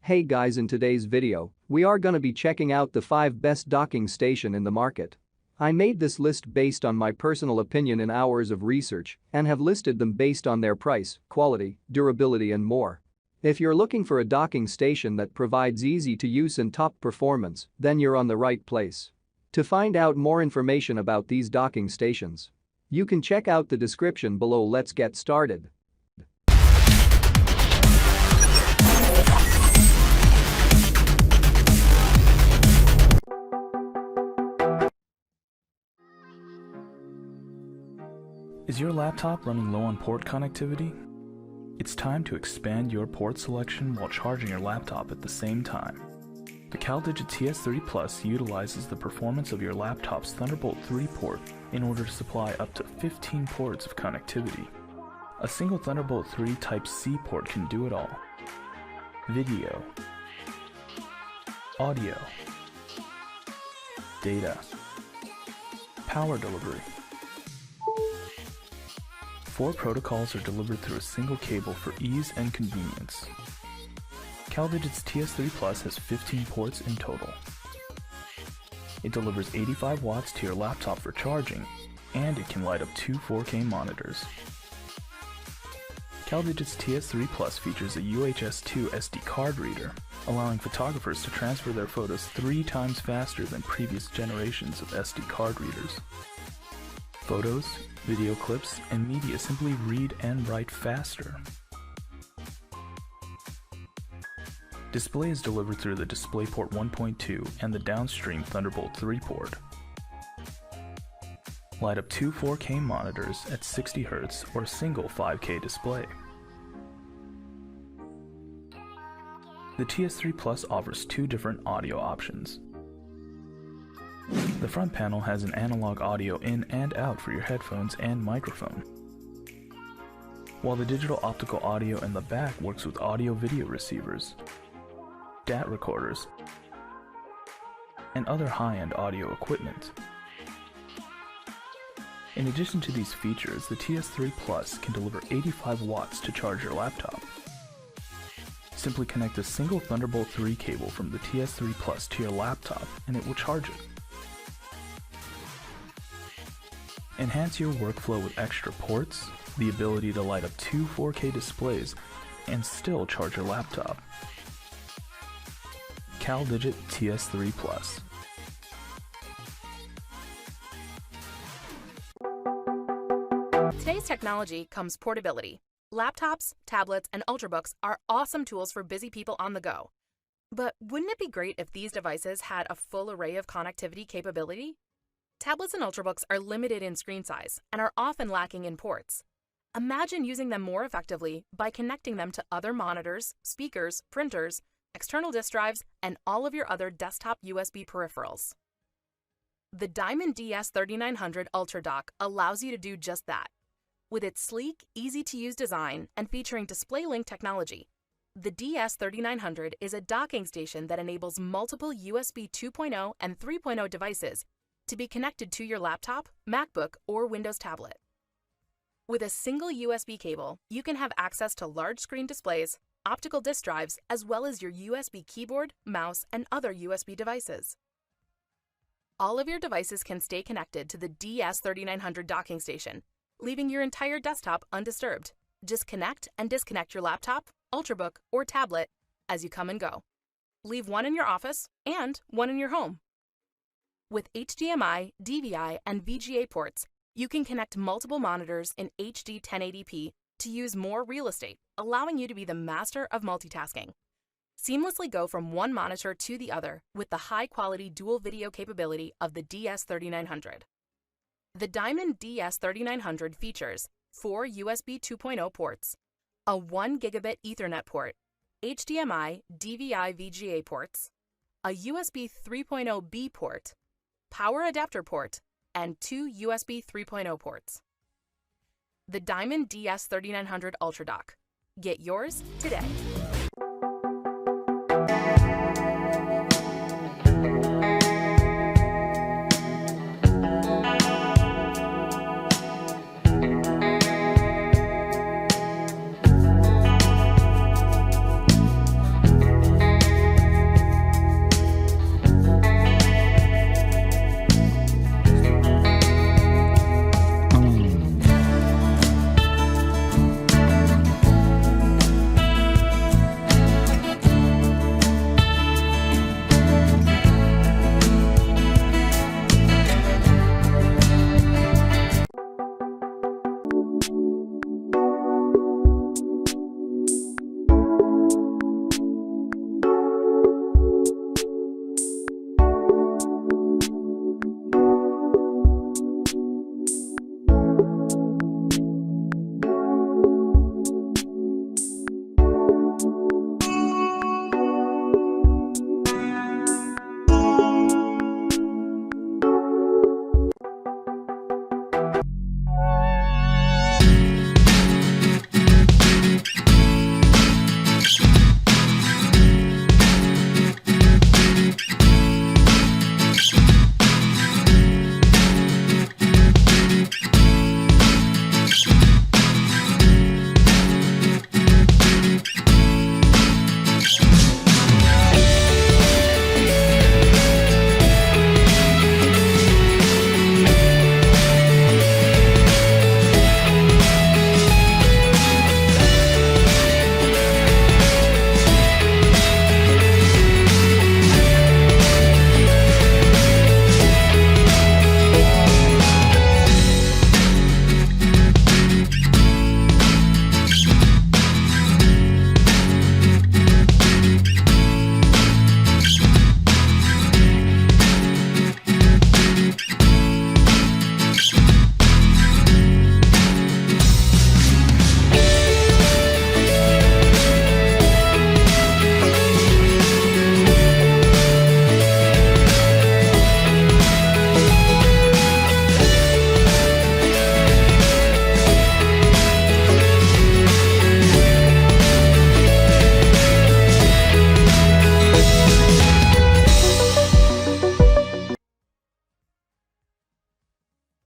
Hey guys, in today's video, we are gonna be checking out the 5 best docking station in the market. I made this list based on my personal opinion and hours of research and have listed them based on their price, quality, durability and more. If you're looking for a docking station that provides easy to use and top performance, then you're on the right place. To find out more information about these docking stations, you can check out the description below. Let's get started. Is your laptop running low on port connectivity? It's time to expand your port selection while charging your laptop at the same time. The CalDigit TS30 Plus utilizes the performance of your laptop's Thunderbolt 3 port in order to supply up to 15 ports of connectivity. A single Thunderbolt 3 Type-C port can do it all. Video, audio, data, power delivery. 4 protocols are delivered through a single cable for ease and convenience. CalDigit's TS30 Plus has 15 ports in total. It delivers 85 watts to your laptop for charging, and it can light up 2 4K monitors. CalDigit's TS30 Plus features a UHS 2 SD card reader, allowing photographers to transfer their photos 3 times faster than previous generations of SD card readers. Photos, video clips, and media simply read and write faster. Display is delivered through the DisplayPort 1.2 and the downstream Thunderbolt 3 port. Light up 2 4K monitors at 60 Hz or a single 5K display. The TS3 Plus offers 2 different audio options. The front panel has an analog audio in and out for your headphones and microphone, while the digital optical audio in the back works with audio-video receivers, DAT recorders, and other high-end audio equipment. In addition to these features, the TS3 Plus can deliver 85 watts to charge your laptop. Simply connect a single Thunderbolt 3 cable from the TS3 Plus to your laptop and it will charge it. Enhance your workflow with extra ports, the ability to light up 2 4K displays, and still charge your laptop. CalDigit TS3 Plus. Today's technology comes portability. Laptops, tablets, and Ultrabooks are awesome tools for busy people on the go. But wouldn't it be great if these devices had a full array of connectivity capability? Tablets and Ultrabooks are limited in screen size and are often lacking in ports. Imagine using them more effectively by connecting them to other monitors, speakers, printers, external disk drives, and all of your other desktop USB peripherals. The Diamond DS3900 UltraDock allows you to do just that. With its sleek, easy-to-use design and featuring DisplayLink technology, the DS3900 is a docking station that enables multiple USB 2.0 and 3.0 devices to be connected to your laptop, MacBook, or Windows tablet. With a single USB cable, you can have access to large screen displays, optical disk drives, as well as your USB keyboard, mouse, and other USB devices. All of your devices can stay connected to the DS3900 docking station, leaving your entire desktop undisturbed. Just connect and disconnect your laptop, Ultrabook, or tablet as you come and go. Leave one in your office and one in your home. With HDMI, DVI, and VGA ports, you can connect multiple monitors in HD 1080p to use more real estate, allowing you to be the master of multitasking. Seamlessly go from one monitor to the other with the high-quality dual video capability of the DS3900. The Diamond DS3900 features 4 USB 2.0 ports, a 1 gigabit Ethernet port, HDMI, DVI, VGA ports, a USB 3.0B port, power adapter port, and 2 USB 3.0 ports. The Diamond DS3900 UltraDock. Get yours today.